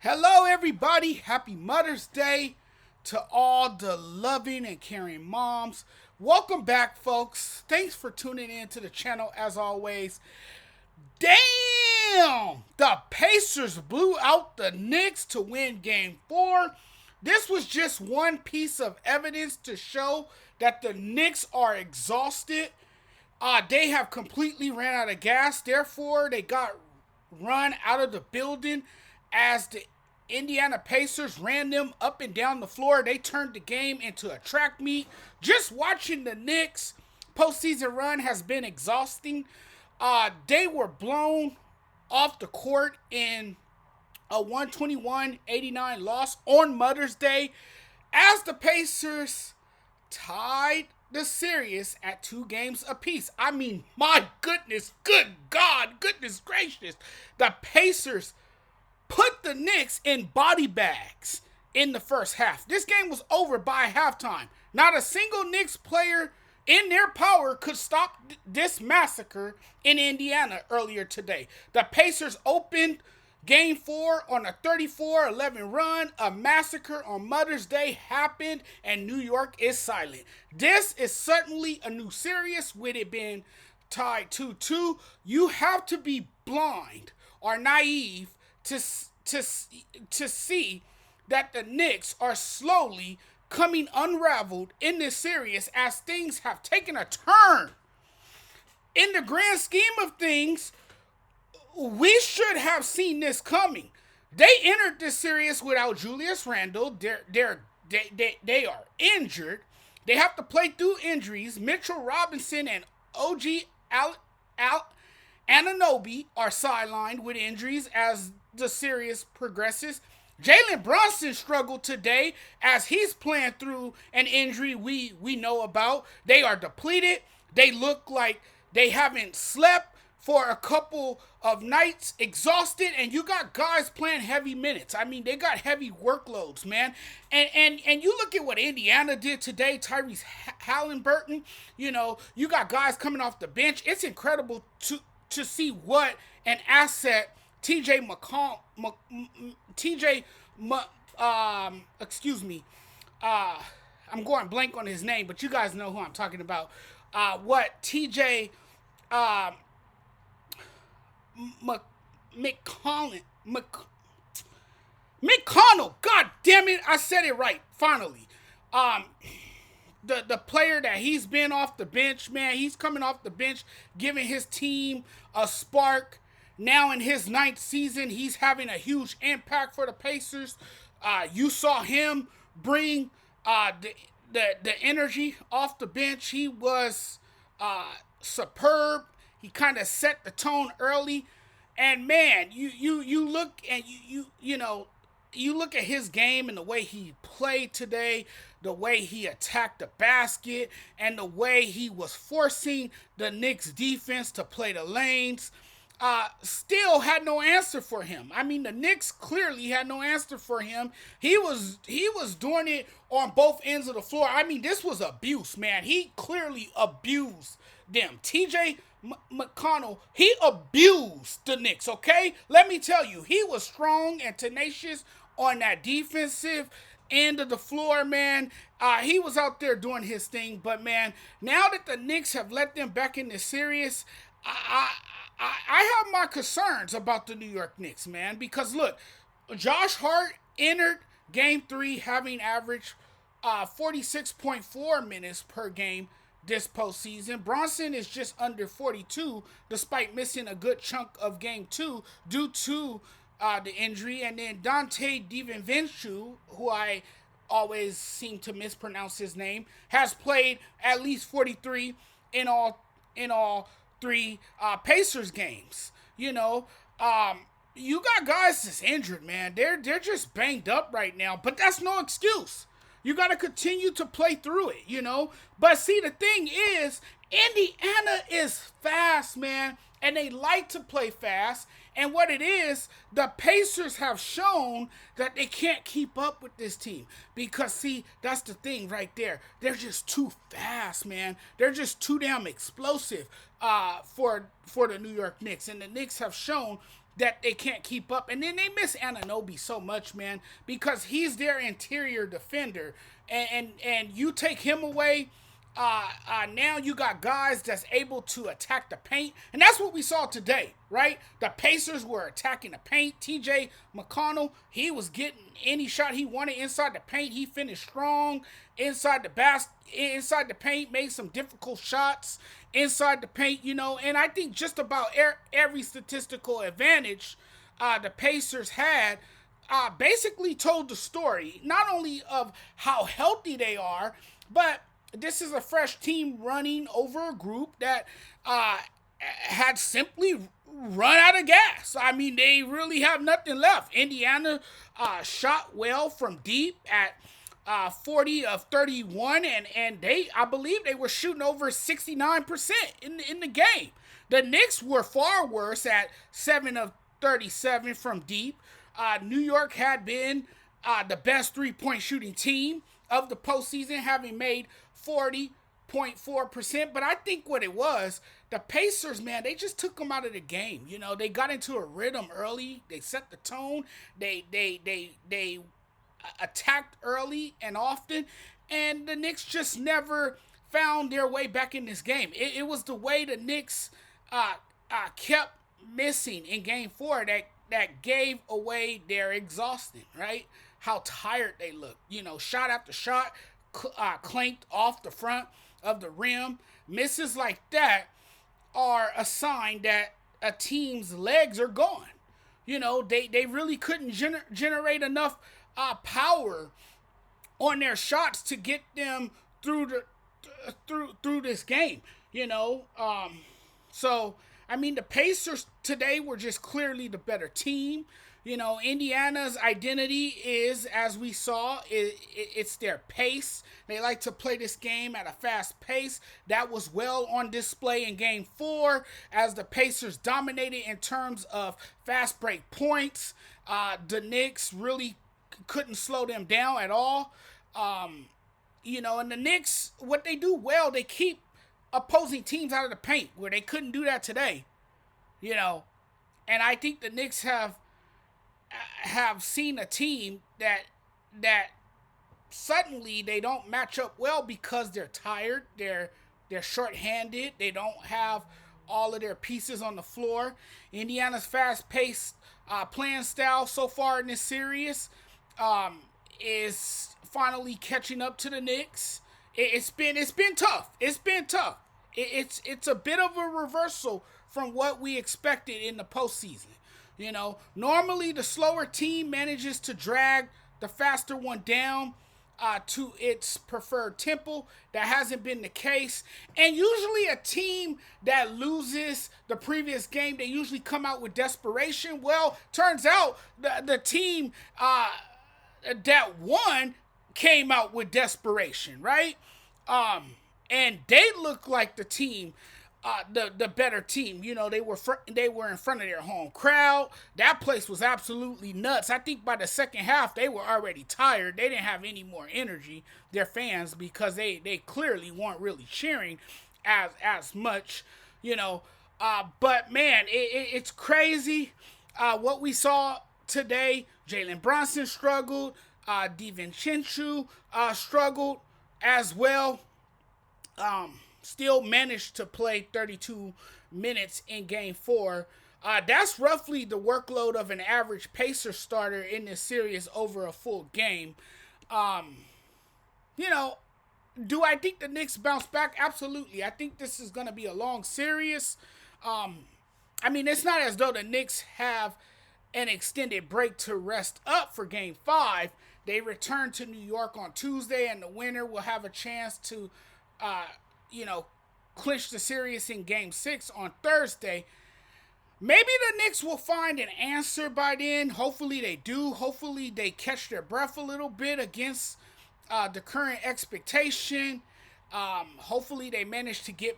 Hello, everybody. Happy Mother's Day to all the loving and caring moms. Welcome back, folks. Thanks for tuning in to the channel as always. Damn! The Pacers blew out the Knicks to win game 4. This was just one piece of evidence to show that the Knicks are exhausted. They have completely ran out of gas. Therefore, they got run out of the building as the Indiana Pacers ran them up and down the floor. They turned the game into a track meet. Just watching the Knicks postseason run has been exhausting. They were blown off the court in a 121-89 loss on Mother's Day as the Pacers tied the series at 2 games apiece. I mean, my goodness, good God, goodness gracious. The Pacers put the Knicks in body bags in the first half. This game was over by halftime. Not a single Knicks player in their power could stop this massacre in Indiana earlier today. The Pacers opened Game 4 on a 34-11 run. A massacre on Mother's Day happened, and New York is silent. This is certainly a new series with it being tied 2-2. You have to be blind or naive to see that the Knicks are slowly coming unraveled in this series as things have taken a turn. In the grand scheme of things, we should have seen this coming. They entered this series without Julius Randle. They are injured. They have to play through injuries. Mitchell Robinson and OG Anunoby are sidelined with injuries as the series progresses. Jalen Brunson struggled today as he's playing through an injury we know about. They are depleted. They look like they haven't slept for a couple of nights, exhausted, and you got guys playing heavy minutes. I mean, they got heavy workloads, man. And you look at what Indiana did today, Tyrese Halliburton, you got guys coming off the bench. It's incredible to see what an asset I'm going blank on his name, but you guys know who I'm talking about. What TJ McConnell, God damn it, I said it right, finally. The player that he's been off the bench, man, he's coming off the bench, giving his team a spark. Now in his 9th season, he's having a huge impact for the Pacers. You saw him bring the energy off the bench. He was superb. He kind of set the tone early. And man, you look and you look at his game and the way he played today, the way he attacked the basket, and the way he was forcing the Knicks defense to play the lanes. Still had no answer for him. I mean, the Knicks clearly had no answer for him. He was doing it on both ends of the floor. I mean, this was abuse, man. He clearly abused them. TJ McConnell, he abused the Knicks, okay? Let me tell you, he was strong and tenacious on that defensive end of the floor, man. He was out there doing his thing. But, man, now that the Knicks have let them back in this series, I have my concerns about the New York Knicks, man, because look, Josh Hart entered Game 3 having averaged 46.4 minutes per game this postseason. Bronson is just under 42, despite missing a good chunk of Game 2 due to the injury. And then Dante DiVincenzo, who I always seem to mispronounce his name, has played at least 43 in all 3 Pacers games. You got guys that's injured, man. They're just banged up right now, but that's no excuse. You got to continue to play through it, But see, the thing is, Indiana is fast, man, and they like to play fast. And what it is, the Pacers have shown that they can't keep up with this team. Because, see, that's the thing right there. They're just too fast, man. They're just too damn explosive for the New York Knicks. And the Knicks have shown that they can't keep up. And then they miss Anunoby so much, man, because he's their interior defender. And you take him away, now you got guys that's able to attack the paint. And that's what we saw today, right? The Pacers were attacking the paint. TJ McConnell, he was getting any shot he wanted inside the paint. He finished strong inside the paint, made some difficult shots inside the paint, and I think just about every statistical advantage the Pacers had basically told the story, not only of how healthy they are, but this is a fresh team running over a group that had simply run out of gas. I mean, they really have nothing left. Indiana shot well from deep at 40 of 31, and I believe they were shooting over 69% in the game. The Knicks were far worse at 7 of 37 from deep. New York had been the best three-point shooting team of the postseason, having made 40.4%. But I think what it was, the Pacers, man, they just took them out of the game. They got into a rhythm early. They set the tone. They attacked early and often, and the Knicks just never found their way back in this game. It was the way the Knicks kept missing in Game 4 that gave away their exhaustion, right? How tired they looked. Shot after shot clanked off the front of the rim. Misses like that are a sign that a team's legs are gone. They really couldn't generate enough power on their shots to get them through this game. So I mean, the Pacers today were just clearly the better team. Indiana's identity is, as we saw, it's their pace. They like to play this game at a fast pace. That was well on display in Game 4 as the Pacers dominated in terms of fast break points. The Knicks really couldn't slow them down at all. And the Knicks, what they do well, they keep opposing teams out of the paint, where they couldn't do that today. And I think the Knicks have seen a team that suddenly they don't match up well because they're tired, they're shorthanded, they don't have all of their pieces on the floor. Indiana's fast-paced playing style so far in this series is finally catching up to the Knicks. It's been tough. It's been tough. It's a bit of a reversal from what we expected in the postseason. Normally the slower team manages to drag the faster one down to its preferred tempo. That hasn't been the case. And usually a team that loses the previous game, they usually come out with desperation. Well, turns out the team that won came out with desperation, right? And they look like the team, the better team. They were in front of their home crowd. That place was absolutely nuts. I think by the second half, they were already tired. They didn't have any more energy, their fans, because they clearly weren't really cheering as much, But, man, it's crazy what we saw today. Jalen Brunson struggled. DiVincenzo struggled as well. Still managed to play 32 minutes in Game 4. That's roughly the workload of an average Pacer starter in this series over a full game. Do I think the Knicks bounce back? Absolutely. I think this is going to be a long series. It's not as though the Knicks have an extended break to rest up for Game 5. They return to New York on Tuesday, and the winner will have a chance to clinch the series in Game 6 on Thursday. Maybe the Knicks will find an answer by then. Hopefully they do. Hopefully they catch their breath a little bit against the current expectation. Hopefully they manage to get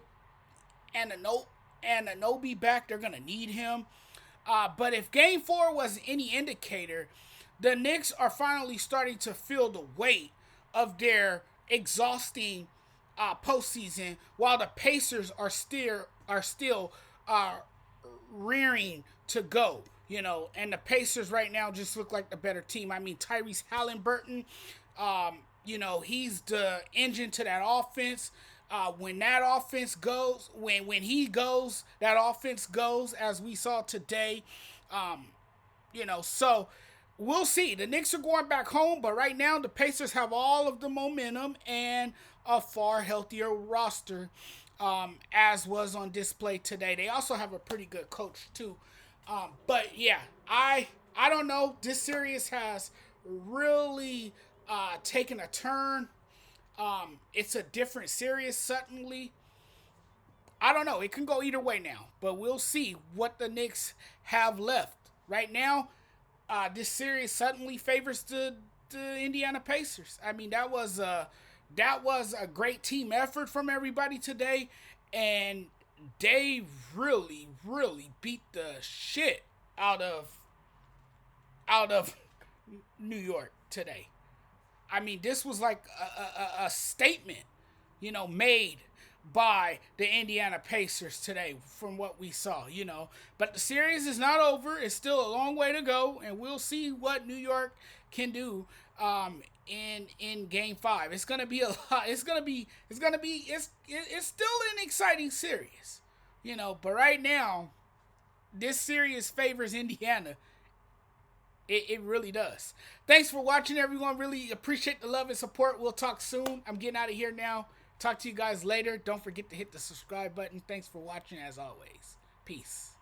Anunoby back. They're going to need him. But if Game 4 was any indicator, the Knicks are finally starting to feel the weight of their exhausting postseason, while the Pacers are still rearing to go. And the Pacers right now just look like the better team. I mean, Tyrese Halliburton, he's the engine to that offense. When that offense goes, when he goes, that offense goes, as we saw today. So we'll see. The Knicks are going back home, but right now the Pacers have all of the momentum and a far healthier roster, as was on display today. They also have a pretty good coach too. But yeah, I don't know. This series has really taken a turn. It's a different series suddenly. I don't know. It can go either way now, but we'll see what the Knicks have left. Right now, this series suddenly favors the Indiana Pacers. I mean, that was a great team effort from everybody today, and they really, really beat the shit out of New York today. I mean, this was like a statement, made by the Indiana Pacers today from what we saw, But the series is not over. It's still a long way to go, and we'll see what New York can do in Game 5. It's gonna be a lot. It's still an exciting series, But right now, this series favors Indiana. It really does. Thanks for watching, everyone. Really appreciate the love and support. We'll talk soon. I'm getting out of here now. Talk to you guys later. Don't forget to hit the subscribe button. Thanks for watching, as always. Peace.